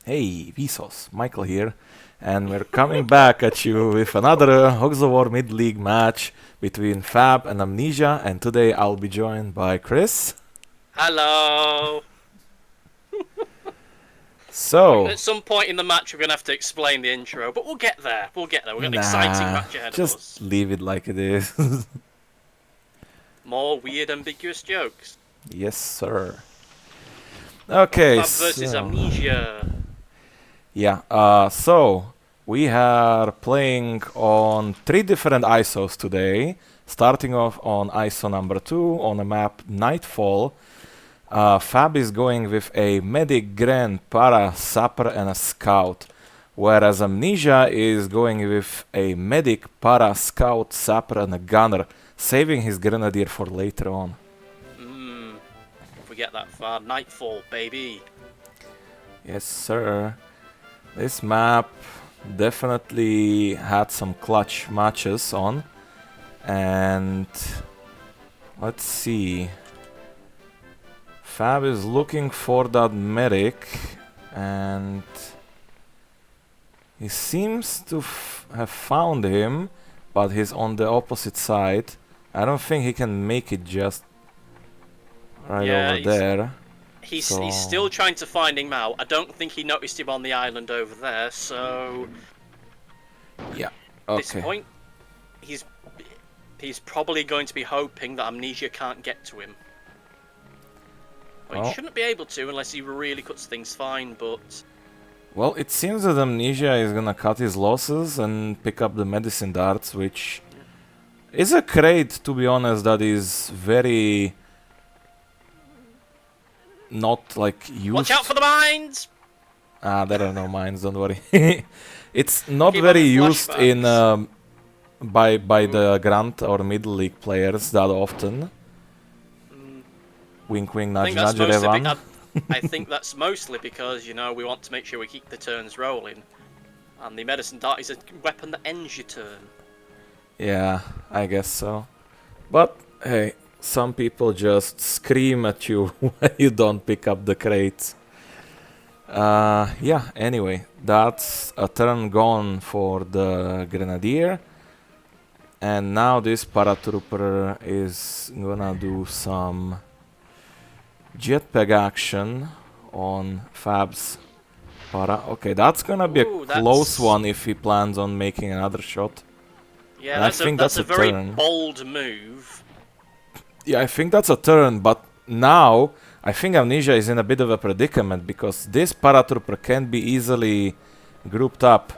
Hey, Vsauce, Michael here, and we're coming back at you with another Hogs of War mid-league match between Fab and Amnesia, and today I'll be joined by Chris. Hello. So, At some point in the match, we're gonna have to explain the intro, but we'll get there. We'll get there. We've got an exciting nah, match ahead of just us. leave it like it is. More weird, ambiguous jokes. Yes, sir. Okay, Fab versus so Amnesia. yeah, so we are playing on 3 different ISOs today, starting off on ISO number 2 on the map Nightfall. Fab is going with a medic, grand, para, sapper, and a scout, whereas Amnesia is going with a medic, para, scout, sapper, and a gunner, saving his grenadier for later on. If we get that far, Nightfall, baby. Yes, sir. This map definitely had some clutch matches on, and let's see. Fab is looking for that medic, and he seems to have found him, but he's on the opposite side. I don't think he can make it just right over there. He's So still trying to find him out. I don't think he noticed him on the island over there, so yeah, at this okay. point, he's probably going to be hoping that Amnesia can't get to him. Well, he Oh. shouldn't be able to unless he really cuts things fine, but Well, it seems that Amnesia is gonna cut his losses and pick up the medicine darts, which is a crate, to be honest, that is very not like used. watch out for the mines! Ah, there are no mines, don't worry. It's not Keep very having used in flashbacks. by the Grand or Middle League players that often. Wink, wink, I nudge, think that's nudge, mostly. Revan. I think that's mostly because we want to make sure we keep the turns rolling, and the medicine dart is a weapon that ends your turn. Yeah, I guess so. But hey, some people just scream at you when you don't pick up the crates. Yeah, anyway, that's a turn gone for the Grenadier. And now this paratrooper is gonna do some jetpack action on Fab's para. Okay, that's gonna be a close one if he plans on making another shot. Yeah, I think that's a very turn. bold move. Yeah, I think that's a turn, but now I think Amnesia is in a bit of a predicament because this paratrooper can be easily grouped up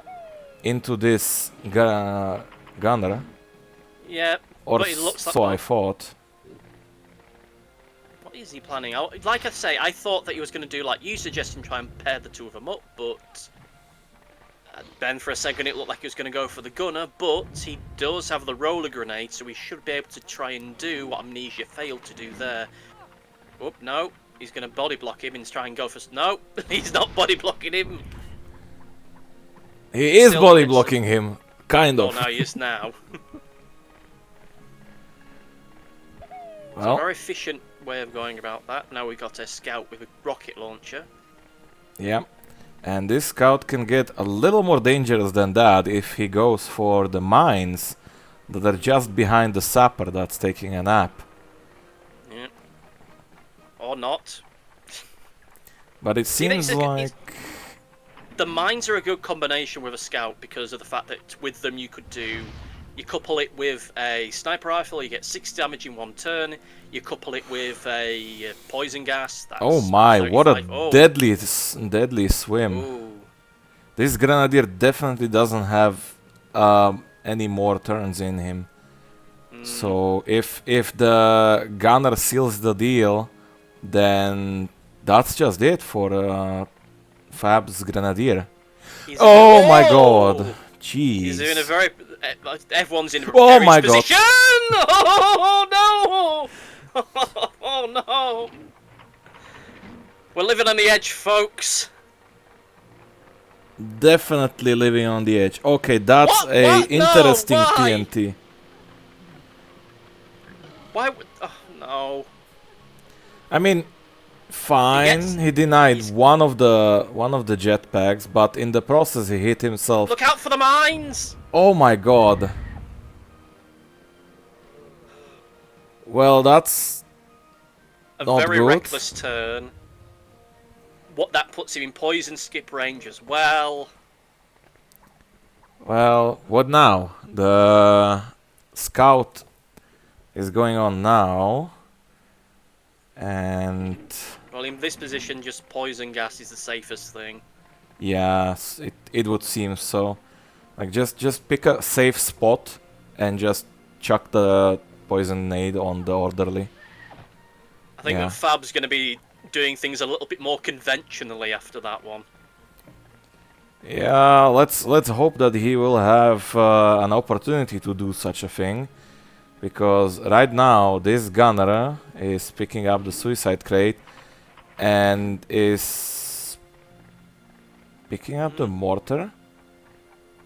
into this gunner. Yeah, Or but it looks like, so I thought. What is he planning out? Like I say, I thought that he was going to do like you suggested, try and pair the two of them up, but then for a second it looked like he was going to go for the gunner, but he does have the roller grenade, so he should be able to try and do what Amnesia failed to do there. Oh, no, he's going to body block him and try and go for... No, he's not body blocking him. He is body blocking him, kind of. Oh, no, he is now. Well, It's a very efficient way of going about that. Now we got a scout with a rocket launcher. yeah. And this scout can get a little more dangerous than that if he goes for the mines that are just behind the sapper that's taking a nap. Yeah. Or not. But it seems like... The mines are a good combination with a scout because of the fact that with them you could do... You couple it with a sniper rifle, you get 6 damage in 1 turn. You couple it with a poison gas. That's oh my, 35. what a deadly swim. Ooh. This Grenadier definitely doesn't have any more turns in him. So if the gunner seals the deal, then that's just it for Fab's Grenadier. Oh my god. Jeez. He's in a very... Everyone's in a oh my position! Oh no! Oh no! We're living on the edge, folks. Definitely living on the edge. Okay, that's interesting no, why? TNT. Why would... Oh no. I mean, Fine, he denied he's- one of the jetpacks, but in the process he hit himself. Look out for the mines! Oh my god. Well, that's A not very good. reckless turn. What that puts him in poison skip range as well. Well, what now? The scout is going on now. And Well, in this position, just poison gas is the safest thing. yes, it would seem so. Like just pick a safe spot and just chuck the poison nade on the orderly. I think Yeah. that Fab's going to be doing things a little bit more conventionally after that one. Yeah, let's hope that he will have an opportunity to do such a thing, because right now this gunner is picking up the suicide crate and is picking up the mortar.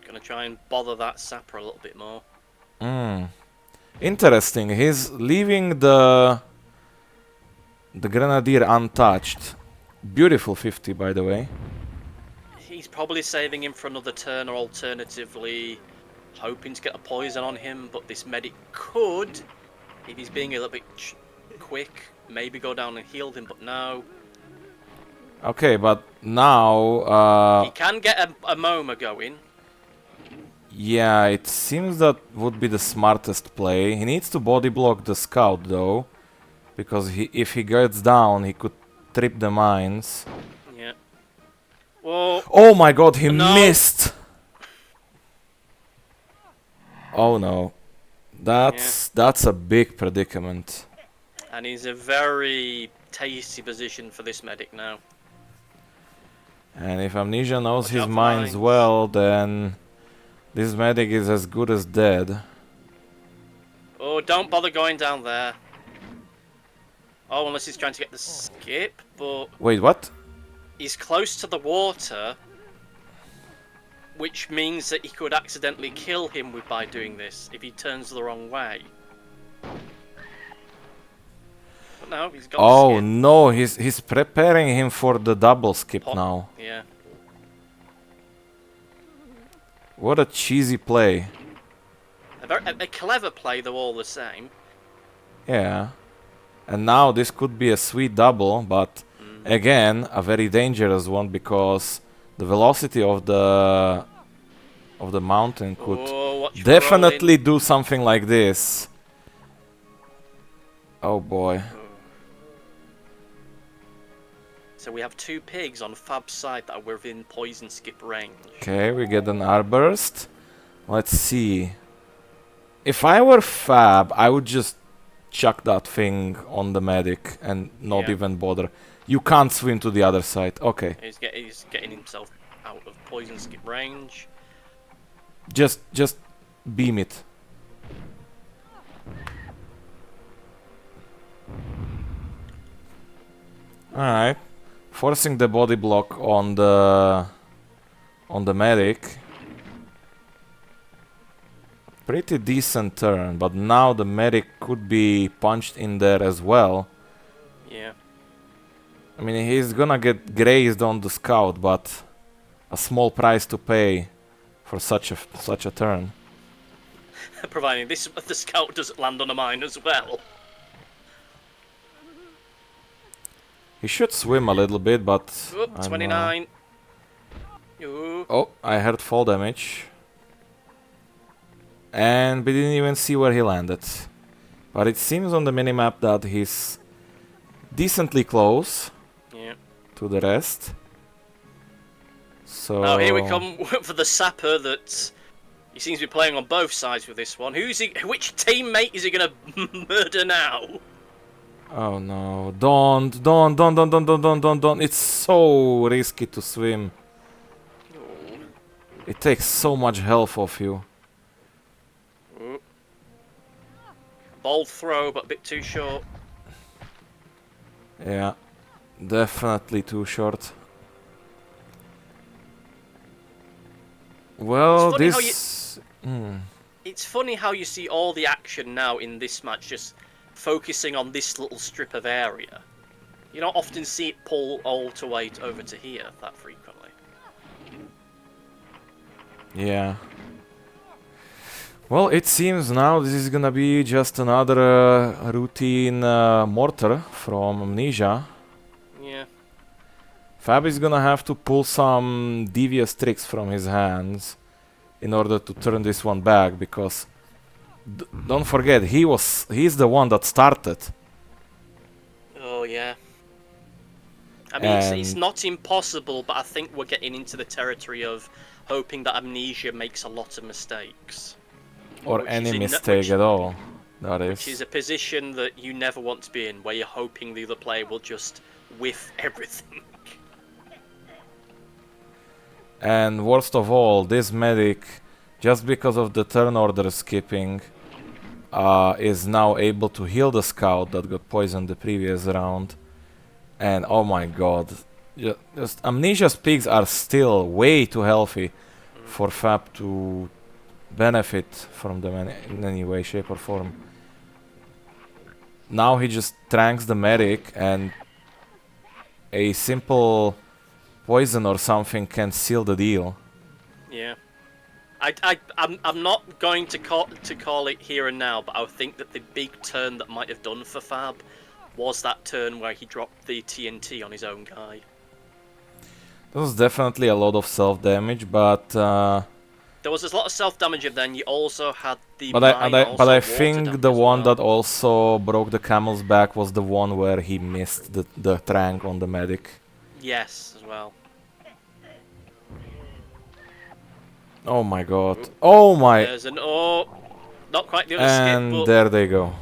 Gonna try and bother that sapper a little bit more. Interesting. He's leaving the grenadier untouched. Beautiful 50, by the way. He's probably saving him for another turn, or alternatively hoping to get a poison on him, but this medic could, if he's being a little bit quick, maybe go down and heal him, but no. Okay, but now He can get a MoMA going. yeah, it seems that would be the smartest play. He needs to body block the scout though, because if he gets down, he could trip the mines. Yeah. Whoa. Oh my god, he No. missed! Oh no. That's a big predicament. And he's a very tasty position for this medic now. And if Amnesia knows Watch his out for mines mines. well, then this medic is as good as dead. Oh, don't bother going down there. Oh, unless he's trying to get the skip, but Wait, what? he's close to the water, which means that he could accidentally kill him by doing this if he turns the wrong way. But no, he's got the Oh skip. no, he's preparing him for the double skip now. Yeah. What a cheesy play. A clever play, though, all the same. Yeah. And now this could be a sweet double, but again, a very dangerous one, because the velocity of the mountain could Oh, watch for definitely do something like this. Oh boy. rolling. So we have two pigs on Fab's side that are within poison skip range. Okay, we get an Arburst. Let's see. If I were Fab, I would just chuck that thing on the medic and not Yeah. even bother. You can't swim to the other side. Okay. He's getting himself out of poison skip range. Just beam it. Alright. Forcing the body block on the medic. Pretty decent turn, but now the medic could be punched in there as well. Yeah. I mean, he's gonna get grazed on the scout, but a small price to pay for such a turn. Providing the scout doesn't land on a mine as well. He should swim a little bit, but Oop, I'm, 29. Ooh. oh, I heard fall damage. And we didn't even see where he landed. But it seems on the minimap that he's decently close Yeah. to the rest. So Now here we come for the sapper that he seems to be playing on both sides with this one. Which teammate is he gonna murder now? Oh no, don't. It's so risky to swim. It takes so much health off you. Ooh. Bold throw, but a bit too short. Yeah, definitely too short. Well, It's funny how this... It's funny how you see all the action now in this match just focusing on this little strip of area. You don't often see it pull all the way over to here that frequently. Yeah. Well, it seems now this is gonna be just another routine mortar from Amnesia. Yeah. Fab is gonna have to pull some devious tricks from his hands in order to turn this one back, because don't forget, he's the one that started. Oh, yeah. I mean, it's not impossible, but I think we're getting into the territory of hoping that Amnesia makes a lot of mistakes. Or any mistake at all, that is. Which is a position that you never want to be in, where you're hoping the other player will just whiff everything. And worst of all, this medic, just because of the turn order skipping, is now able to heal the scout that got poisoned the previous round. And oh my god, just Amnesia's pigs are still way too healthy for Fab to benefit from them in any way, shape or form. Now he just tranks the medic, and a simple poison or something can seal the deal. Yeah. I'm not going to call it here and now, but I think that the big turn that might have done for Fab was that turn where he dropped the TNT on his own guy. That was definitely a lot of self-damage, but there was a lot of self-damage, and then you also had the but I think the one that also broke the camel's back was the one where he missed the trank on the medic. Yes, as well. Oh my god. Oh my... There's an not quite the other and skip, but there they go.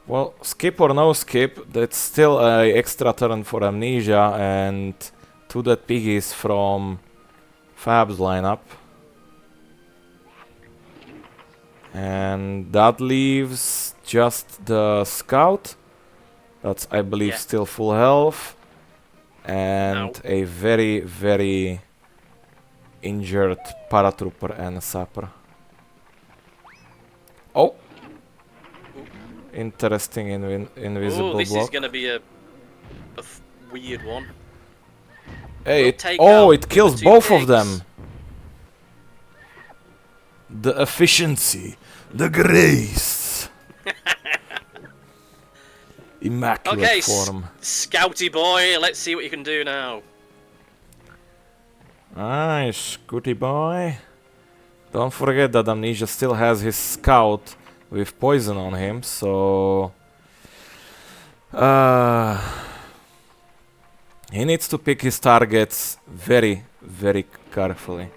Well, skip or no skip, that's still a extra turn for Amnesia and 2 dead piggies from Fab's lineup. And that leaves just the scout. That's, I believe, still full health. And a very, very injured paratrooper and a sapper. Oh! Interesting invisible block. This is gonna be a weird one. Hey, it kills both of them. The efficiency, the grace. Immaculate form. Scouty boy, let's see what you can do now. Nice, Scouty boy. Don't forget that Amnesia still has his scout with poison on him, so he needs to pick his targets very, very carefully.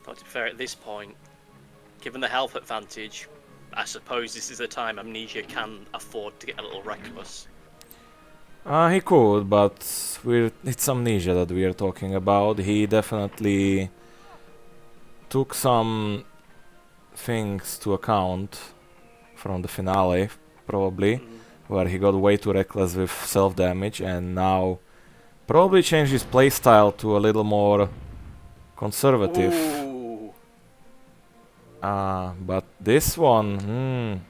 But to be fair, at this point, given the health advantage, I suppose this is the time Amnesia can afford to get a little reckless. He could, but it's Amnesia that we are talking about. He definitely took some things to account from the finale, probably, where he got way too reckless with self-damage, and now probably changed his playstyle to a little more conservative. But this one,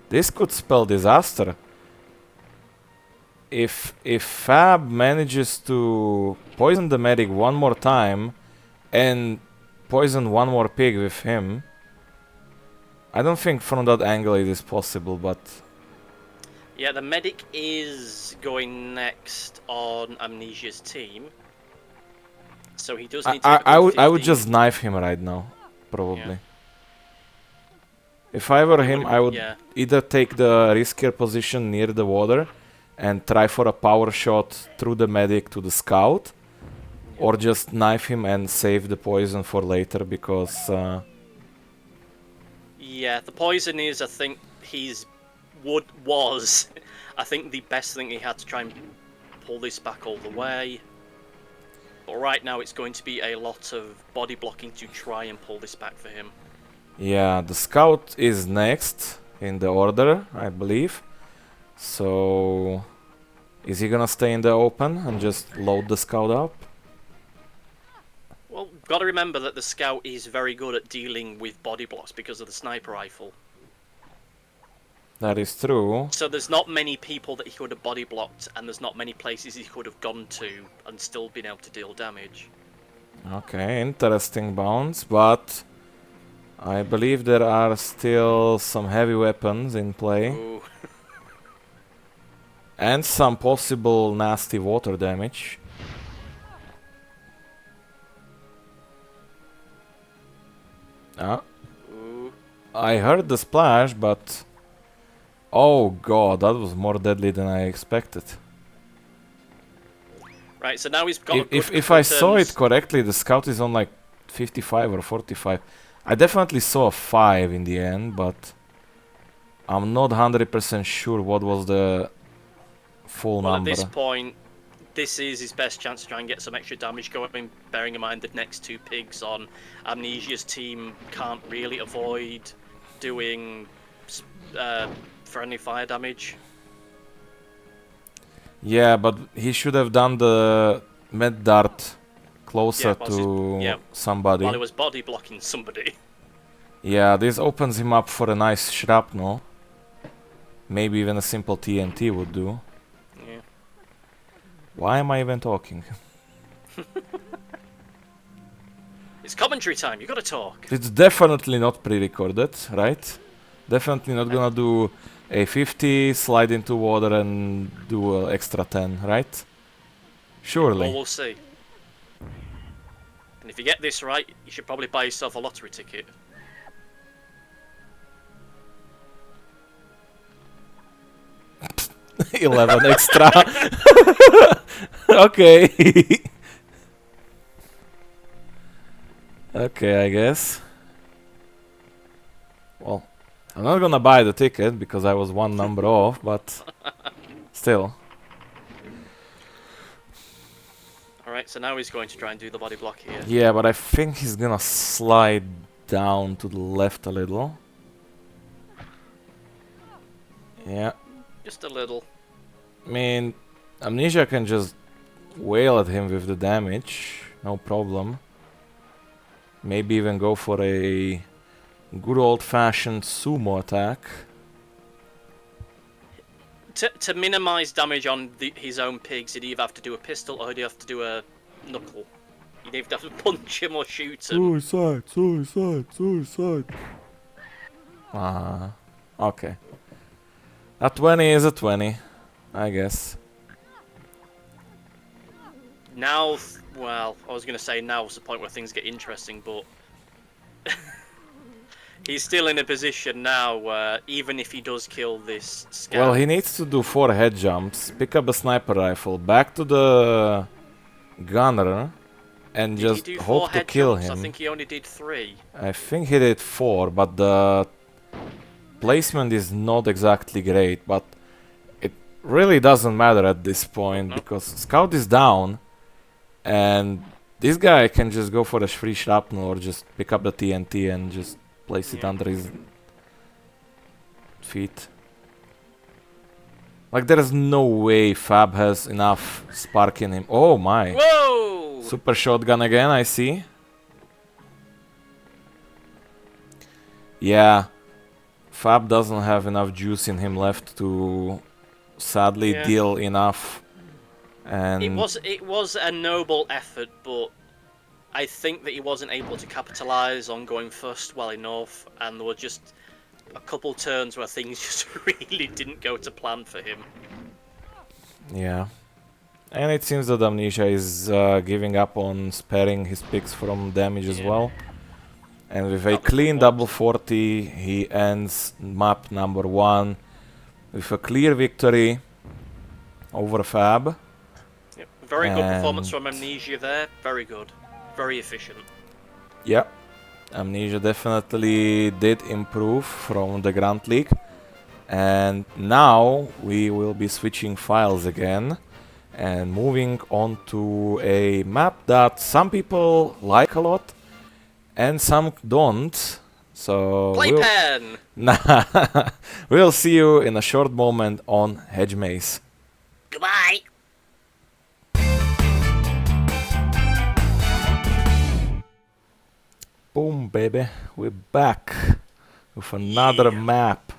this could spell disaster. If Fab manages to poison the medic one more time and poison one more pig with him, I don't think from that angle it is possible, but... Yeah, the medic is going next on Amnesia's team, so he does need to... I would just knife him right now, probably. Yeah. If I were him, I would either take the riskier position near the water and try for a power shot through the medic to the scout, or just knife him and save the poison for later, because... Yeah, the poison is, I think, was, I think, the best thing he had to try and pull this back all the way. But right now it's going to be a lot of body blocking to try and pull this back for him. Yeah, the scout is next in the order, I believe. So, is he gonna stay in the open and just load the scout up? Well, got to remember that the scout is very good at dealing with body blocks because of the sniper rifle. That is true. So there's not many people that he could have body blocked, and there's not many places he could have gone to and still been able to deal damage. Okay, interesting bounce, but I believe there are still some heavy weapons in play. Ooh. And some possible nasty water damage. Ooh. I heard the splash, but... Oh god, that was more deadly than I expected. Right, so now he's got If I saw it correctly, the scout is on like 55 or 45. I definitely saw a 5 in the end, but... I'm not 100% sure what was the full number. At this point, this is his best chance to try and get some extra damage going, bearing in mind the next two pigs on Amne7ia's team can't really avoid doing friendly fire damage. Yeah, but he should have done the med dart closer to somebody. While he was body blocking somebody. Yeah, this opens him up for a nice shrapnel. Maybe even a simple TNT would do. Yeah. Why am I even talking? It's commentary time, you gotta talk. It's definitely not pre-recorded, right? Definitely not gonna do a 50, slide into water and do an extra 10, right? Surely. Well, we'll see. And if you get this right, you should probably buy yourself a lottery ticket. $11 extra. Okay. Okay, I guess. Well, I'm not gonna buy the ticket because I was one number off, but still. Alright, so now he's going to try and do the body block here. Yeah, but I think he's gonna slide down to the left a little. Yeah. Just a little. I mean, Amne7ia can just wail at him with the damage, no problem. Maybe even go for a good old-fashioned sumo attack. To minimize damage on his own pigs, he'd either have to do a pistol or he'd have to do a knuckle. You'd either have to punch him or shoot him. Suicide, suicide, suicide. Okay. A 20 is a 20, I guess. Now, well, I was going to say now's the point where things get interesting, but he's still in a position now where even if he does kill this scout... Well, he needs to do 4 head jumps, pick up a sniper rifle, back to the gunner, and just hope to kill him. I think he only did 3. I think he did 4, but the placement is not exactly great, but it really doesn't matter at this point, because scout is down, and this guy can just go for a free shrapnel or just pick up the TNT and just place it under his feet. Like, there is no way Fab has enough spark in him. Oh my! Whoa! Super shotgun again, I see. Yeah, Fab doesn't have enough juice in him left to sadly deal enough. And it was a noble effort, but I think that he wasn't able to capitalize on going first well enough, and there were just a couple turns where things just really didn't go to plan for him. Yeah. And it seems that Amne7ia is giving up on sparing his picks from damage as well. And with a clean double 40, he ends map number 1 with a clear victory over Fab. Yep. Very good performance from Amne7ia there. Very good. Very efficient. Yeah. Amne7ia definitely did improve from the Grand League. And now we will be switching files again and moving on to a map that some people like a lot and some don't. So Playpen! We'll see you in a short moment on Hedge Maze. Goodbye! Boom, baby. We're back with another map.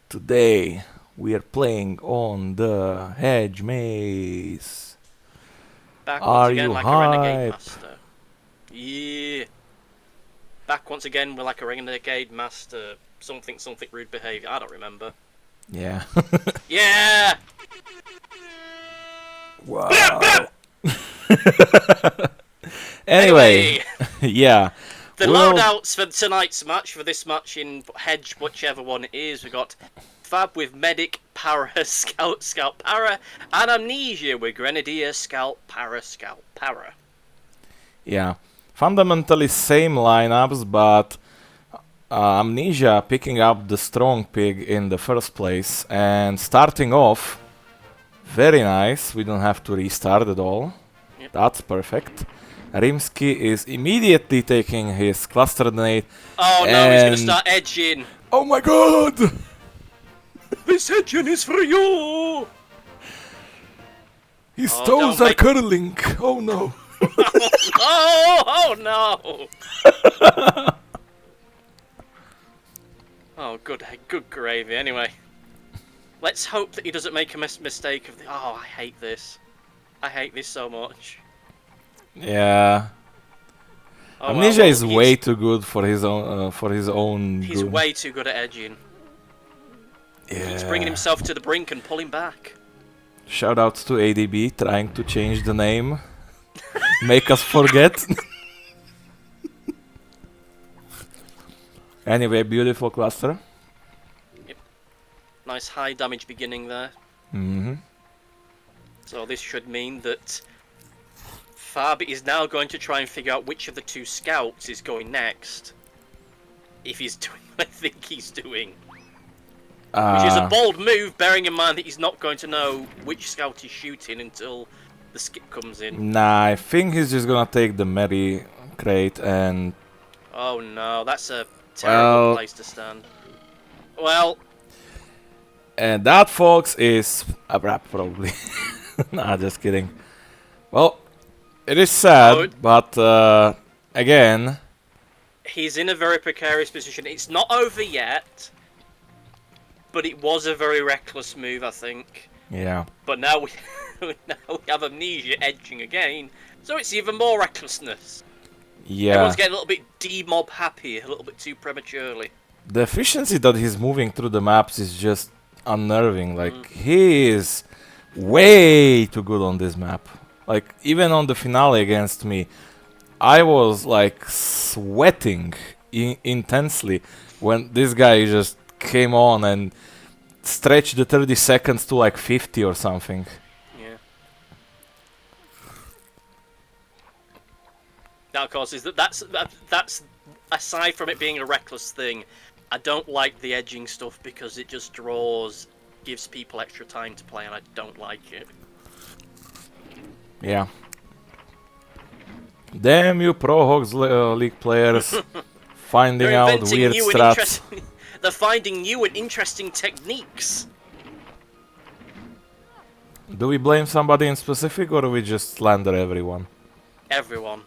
Today we are playing on the Hedge Maze. Back Are once again you like a renegade hype? master. Yeah. Back once again with like a renegade master. Something rude behaviour. I don't remember. Yeah. Yeah! Wow. Anyway, yeah. The We'll- loadouts for tonight's match, for this match in Hedge, whichever one it is, we got Fab with Medic, Para, Scout, Scout, Para, and Amne7ia with Grenadier, Scout, Para, Scout, Para. Yeah. Fundamentally same lineups, but Amne7ia picking up the strong pig in the first place and starting off very nice. We don't have to restart at all. Yep. That's perfect. Rimsky is immediately taking his cluster grenade. Oh no, he's gonna start edging. Oh my god! This edging is for you! His Oh, toes don't are make- curling. Oh no. Oh no! Oh, good gravy. Anyway, let's hope that he doesn't make a mistake of the. Oh, I hate this. I hate this so much. Yeah. Oh, Amne7ia well, is way too good for his own. He's good. way too good at edging. Yeah. He's bringing himself to the brink and pulling back. Shout out to ADB trying to change the name. Make us forget. Anyway, beautiful cluster. Nice high damage beginning there. Mm-hmm. So this should mean that Fab is now going to try and figure out which of the two scouts is going next. If he's doing what I think he's doing. Which is a bold move, bearing in mind that he's not going to know which scout he's shooting until the skip comes in. Nah, I think he's just gonna take the Mary crate and... Oh no, that's a terrible Well... place to stand. Well... And that, folks, is a wrap, probably. Nah, just kidding. Well, it is sad, but again... He's in a very precarious position. It's not over yet, but it was a very reckless move, I think. Yeah. But now we have Amne7ia edging again, so it's even more recklessness. Yeah. Everyone's getting a little bit D-mob happy, a little bit too prematurely. The efficiency that he's moving through the maps is just unnerving. Like, he is way too good on this map. Like, even on the finale against me, I was like sweating intensely when this guy just came on and stretched the 30 seconds to like 50 or something. Yeah. Now, of course, that's aside from it being a reckless thing. I don't like the edging stuff because it just gives people extra time to play, and I don't like it. Yeah. Damn you Pro Hogs League players finding They're out inventing weird new and strats. They're finding new and interesting techniques. Do we blame somebody in specific or do we just slander everyone? Everyone.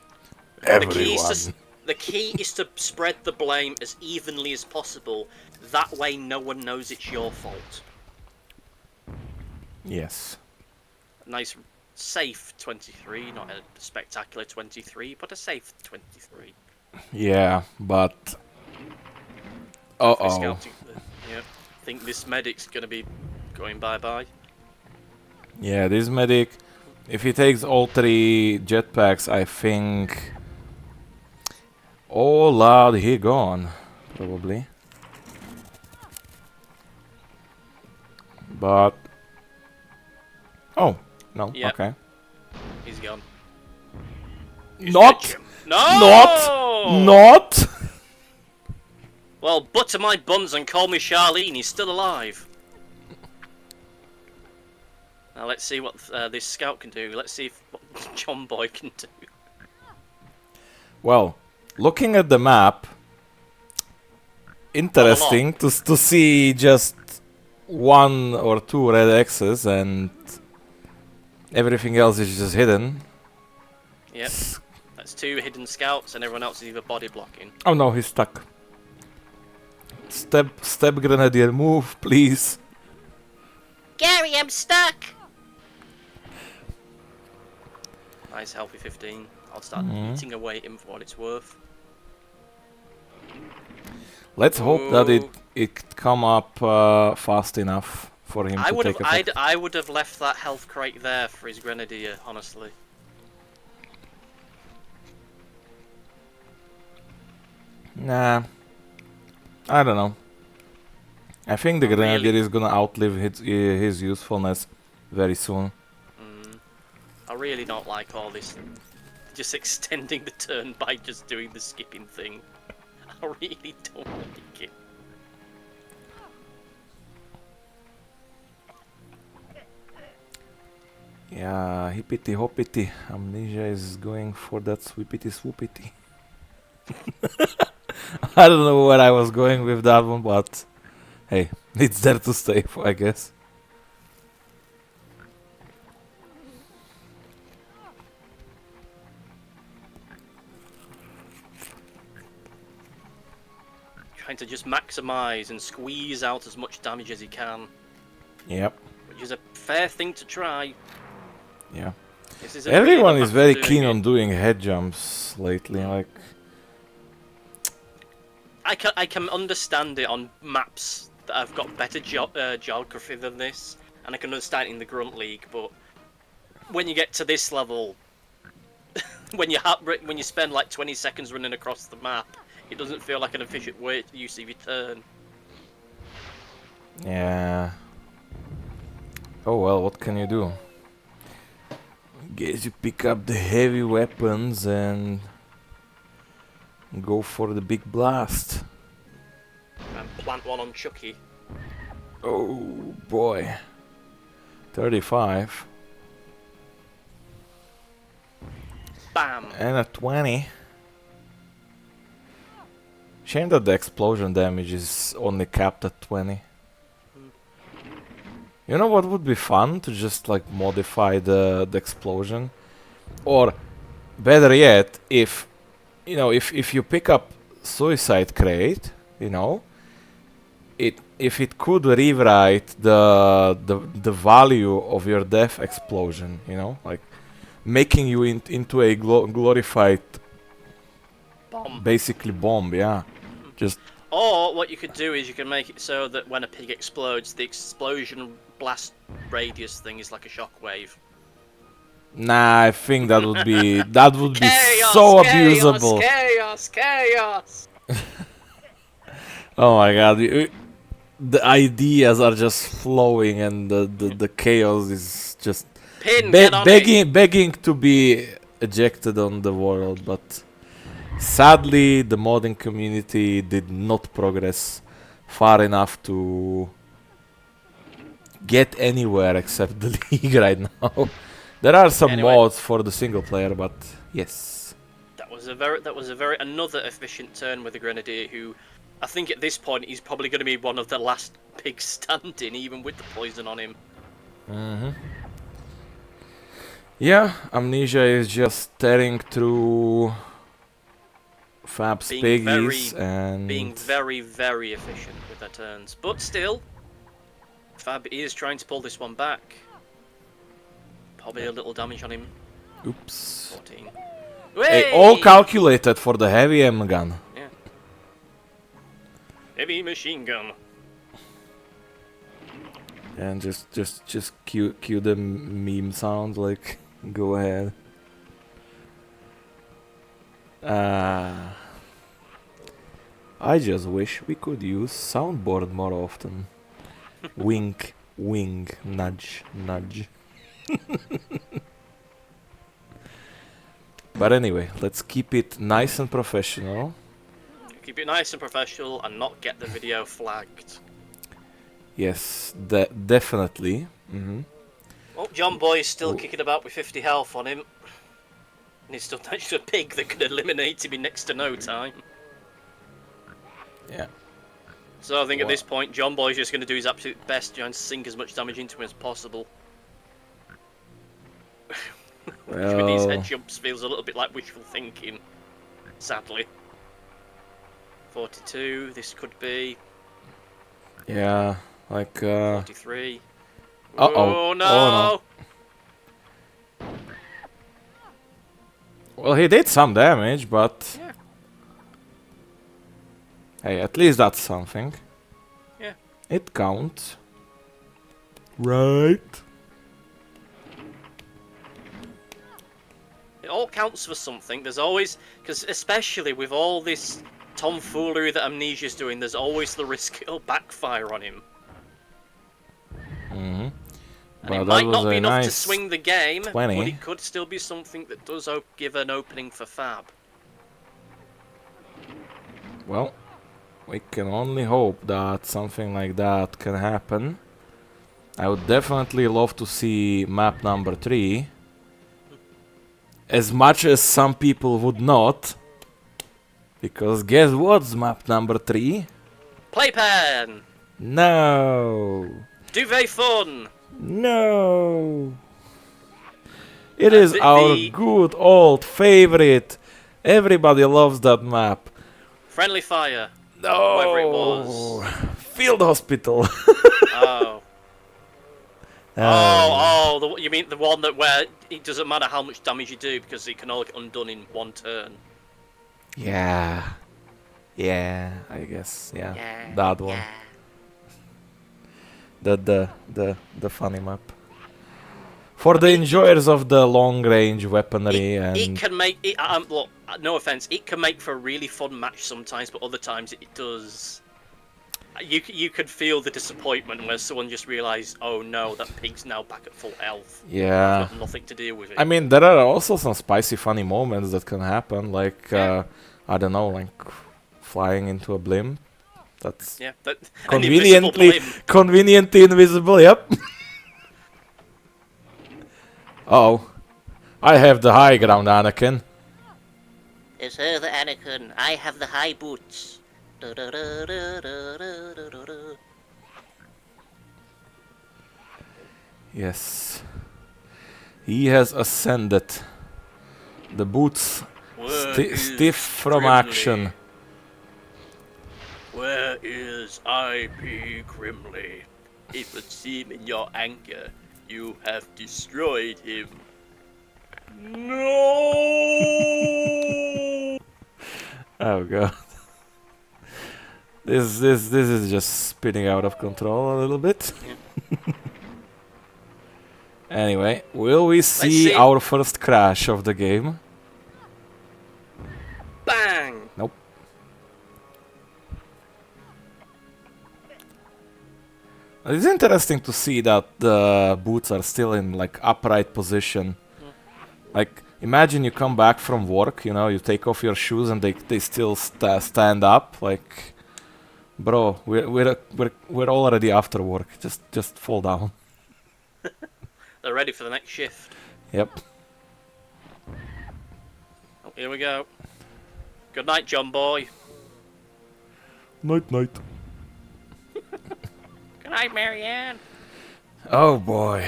Everyone. The key is to spread the blame as evenly as possible. That way no one knows it's your fault. Yes. Nice, safe 23. Not a spectacular 23, but a safe 23. Yeah, but... Uh-oh. Yeah, I think this medic's gonna be going bye-bye. Yeah, this medic, if he takes all 3 jetpacks, I think... Oh lord, he gone, probably. But... Oh, no, Yep. okay. He's gone. Not! No! Not! Well, butter my buns and call me Charlene, he's still alive. Now let's see what this scout can do. Let's see what John Boy can do. Well, looking at the map, interesting to see just 1 or 2 red X's and everything else is just hidden. Yep, that's 2 hidden scouts, and everyone else is either body blocking. Oh no, he's stuck. Step grenadier, move, please. Gary, I'm stuck! Nice, healthy 15. I'll start eating away at him for what it's worth. Let's hope that it come up fast enough for him to take effect. I would have left that health crate there for his grenadier, honestly. Nah, I don't know. I think the grenadier is gonna outlive his usefulness very soon. I really don't like all this, just extending the turn by just doing the skipping thing. I really don't like it. Yeah, hippity hoppity. Amnesia is going for that sweepity swoopity. I don't know where I was going with that one, but hey, it's there to stay, I guess. Trying to just maximize and squeeze out as much damage as he can. Yep. Which is a fair thing to try. Yeah. Everyone is very keen on doing head jumps lately. Like, I can understand it on maps that have got better geography than this, and I can understand it in the Grunt League. But when you get to this level, when you spend like 20 seconds running across the map, it doesn't feel like an efficient way to use your turn. yeah. Oh well, what can you do? Guess you pick up the heavy weapons and go for the big blast. And plant one on Chucky. Oh boy. 35. Bam! And a 20. Shame that the explosion damage is only capped at 20. You know what would be fun? To just like modify the explosion. Or better yet, if you know, if you pick up Suicide Crate, you know, if it could rewrite the value of your death explosion, you know, like making you into a glorified Bomb. Basically bomb, yeah. Just or what you could do is you can make it so that when a pig explodes, the explosion blast radius thing is like a shockwave. Nah, I think that would be Chaos, so chaos, abusable. Chaos, chaos. Oh my god, the ideas are just flowing, and the chaos is just begging to be ejected on the world, but sadly the modding community did not progress far enough to get anywhere except the league right now. There are some mods for the single player, but yes. That was a very another efficient turn with the Grenadier, who I think at this point he's probably going to be one of the last pigs standing, even with the poison on him. Yeah, Amnesia is just tearing through Fab's piggies and being very, very efficient with their turns. But still, Fab is trying to pull this one back. Probably a little damage on him. Oops. 14. Hey, all calculated for the heavy M gun. Yeah. Heavy machine gun. And just cue the meme sound, like, go ahead. I just wish we could use soundboard more often. Wink, wink, nudge, nudge. But anyway, let's keep it nice and professional. Keep it nice and professional and not get the video flagged. Yes, definitely. Oh, John Boy's still kicking about with 50 health on him. And he's still attached to a pig that could eliminate him in next to no time. Yeah. So I think at this point, John Boy's just going to do his absolute best to try and sink as much damage into him as possible. With these head Well, jumps feels a little bit like wishful thinking, sadly. 42, this could be. yeah, like 43. uh-oh. Oh Oh no. no! Well, he did some damage, but Yeah, hey, at least that's something. yeah. It counts. Right. It all counts for something. There's always, because especially with all this tomfoolery that Amnesia's doing, there's always the risk it'll backfire on him. Mm-hmm. And Well, it that might was not be a enough to nice swing the game, 20. but it could still be something that does give an opening for Fab. Well, we can only hope that something like that can happen. I would definitely love to see map number 3. As much as some people would not. Because guess what's map number 3? Playpen! No! Duvet fun! No! It is our The good old favorite. Everybody loves that map. friendly fire. No! Whatever it was. Field hospital. Oh. You mean the one that where it doesn't matter how much damage you do because it can all get undone in one turn. Yeah. Yeah, I guess. Yeah. Yeah. That one. Yeah. The funny map. For the enjoyers of the long range weaponry It can make it. Look, no offense, it can make for a really fun match sometimes, but other times it does. You could feel the disappointment where someone just realised, oh no, that pig's now back at full health. yeah. I've got nothing to deal with it. I mean, there are also some spicy funny moments that can happen, like Yeah. I don't know, like flying into a blimp. That's Yeah, an invisible conveniently blimp. conveniently invisible. Yep. Oh, I have the high ground, Anakin. It's her, the Anakin. I have the high boots. Yes, he has ascended. The boots stiff from action. Where is IP Grimly? It would seem in your anger you have destroyed him. No! Oh god. This is just spinning out of control a little bit. Yeah. Anyway, will we see see. our first crash of the game? Bang! Nope. It's interesting to see that the boots are still in like upright position. Like, imagine you come back from work, you know, you take off your shoes and they still stand up. Like, bro, we're already after work. Just fall down. They're ready for the next shift. Yep. Oh, here we go. Good night, John boy. Night. Good night, Marianne. Oh boy.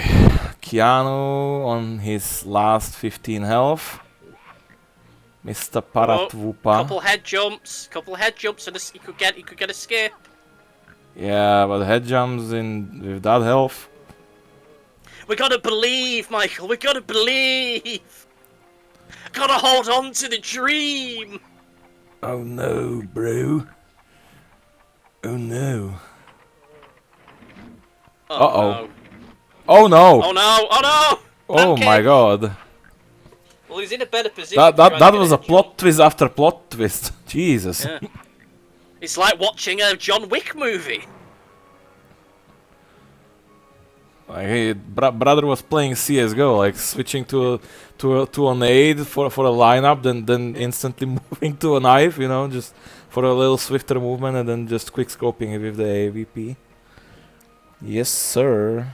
Keanu on his last 15 health. Mr. Paratvupa. Couple head jumps, and he could get a skip. Yeah, but head jumps in with that health. We gotta believe, Michael. We gotta believe. Gotta hold on to the dream. Oh no, bro. Oh no. Uh-oh. No. Oh no! Oh no! Oh no! Oh Okay. my god. Well, he's in a better position. That was a plot twist after plot twist. Jesus. Yeah. It's like watching a John Wick movie. Like, hey, brother was playing CS:GO, like switching to an aid for a lineup, then instantly moving to a knife, you know, just for a little swifter movement, and then just quick scoping with the AVP. Yes, sir.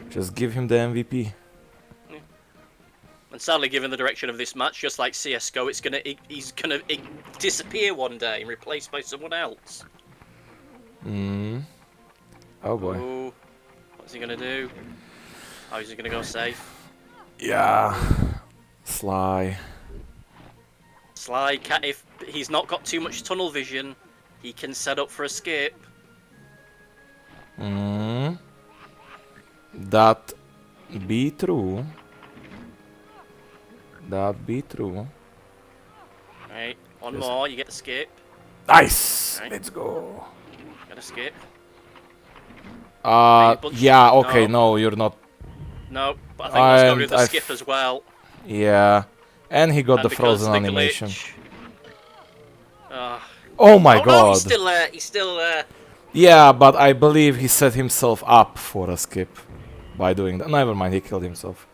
Just give him the MVP. Yeah. And sadly, given the direction of this match, just like CS:GO, he's gonna disappear one day and replaced by someone else. Oh boy. Ooh. What's he gonna do? How is he gonna go safe? Yeah. Sly. Sly, if he's not got too much tunnel vision, he can set up for escape. That be true. That be true. Right, one more, you get escape. Nice! Right. Let's go. Get escape. Yeah, okay, no, you're not. No, but I think let's go with the And skip as well. Yeah. And he got And the because frozen the animation. glitch. Oh my Oh god. no, he's still there. He's still there. Yeah, but I believe he set himself up for a skip by doing that. Never mind, he killed himself.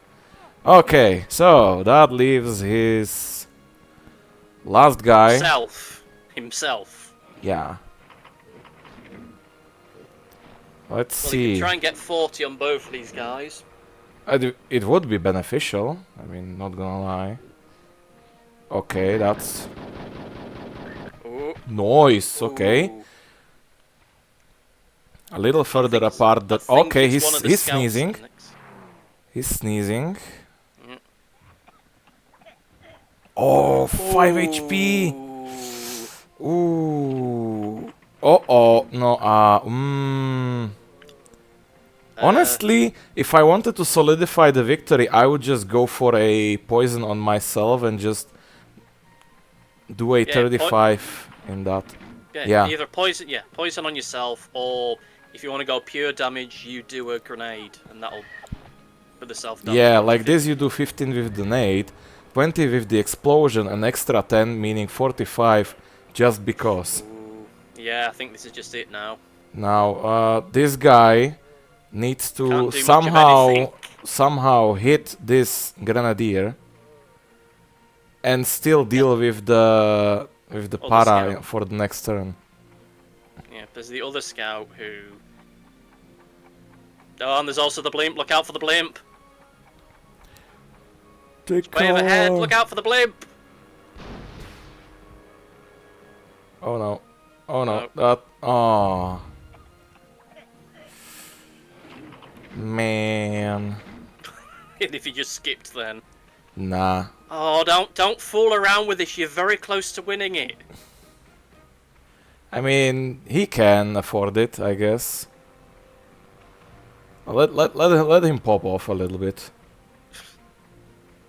Okay, so that leaves his last guy. Himself. Yeah. Let's Well, see. he can try and get 40 on both of these guys. It would be beneficial. I mean, not gonna lie. Okay, that's Ooh. nice. Okay, Ooh. a little further apart. That okay. He's sneezing. He's sneezing. Mm. Oh, 5 HP. Ooh. Oh. No. Honestly, if I wanted to solidify the victory, I would just go for a poison on myself and just do a 35 in that. Yeah. Either poison on yourself, or if you want to go pure damage, you do a grenade, and that'll put the self damage. Yeah, like this you do 15 with the nade, 20 with the explosion, an extra 10, meaning 45, just because. Ooh. Yeah, I think this is just it now. Now, this guy needs to somehow hit this grenadier and still deal with the para scout for the next turn. Yeah, there's the other scout who. Oh, and there's also the blimp. Look out for the blimp. Way overhead. Look out for the blimp. Oh no. Oh no. That. Oh. Man. And if you just skipped then. Nah. Oh, don't fool around with this. You're very close to winning it. I mean, he can afford it, I guess. Let him pop off a little bit.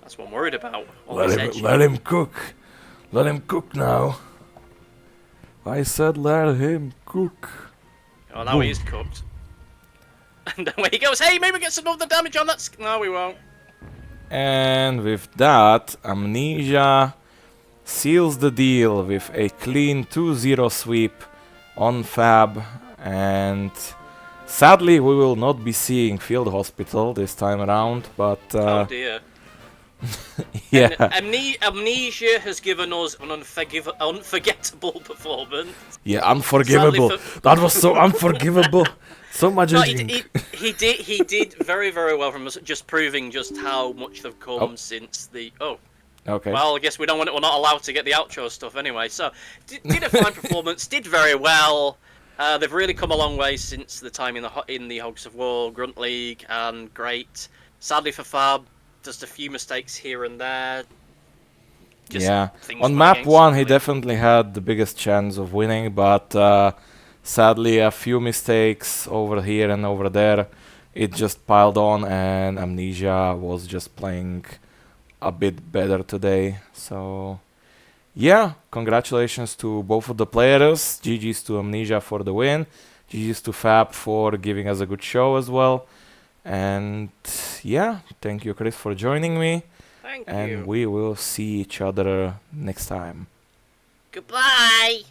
That's what I'm worried about. Let him cook. Let him cook now. I said let him cook. Oh, now he's cooked. And then when he goes, hey, maybe get some of the damage on that. No, we won't. And with that, Amne7ia seals the deal with a clean 2-0 sweep on Fab. And sadly, we will not be seeing Field Hospital this time around, but... oh dear. Yeah. Amne7ia has given us an unforgettable performance. Yeah, unforgivable. That was so unforgivable. So much he did very, very well from us, just proving just how much they've come since the... Oh. Okay. Well, I guess we're not allowed to get the outro stuff anyway. So, did a fine performance, did very well. They've really come a long way since the time in the Hogs of War, Grunt League, and great. Sadly for Fab, just a few mistakes here and there. Yeah. On map 1, he definitely had the biggest chance of winning, but sadly a few mistakes over here and over there. It just piled on, and Amne7ia was just playing a bit better today. So yeah, congratulations to both of the players. GG's to Amne7ia for the win. GG's to Fab for giving us a good show as well. And yeah, thank you, Chris, for joining me. Thank you. And we will see each other next time. Goodbye.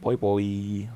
Bye bye.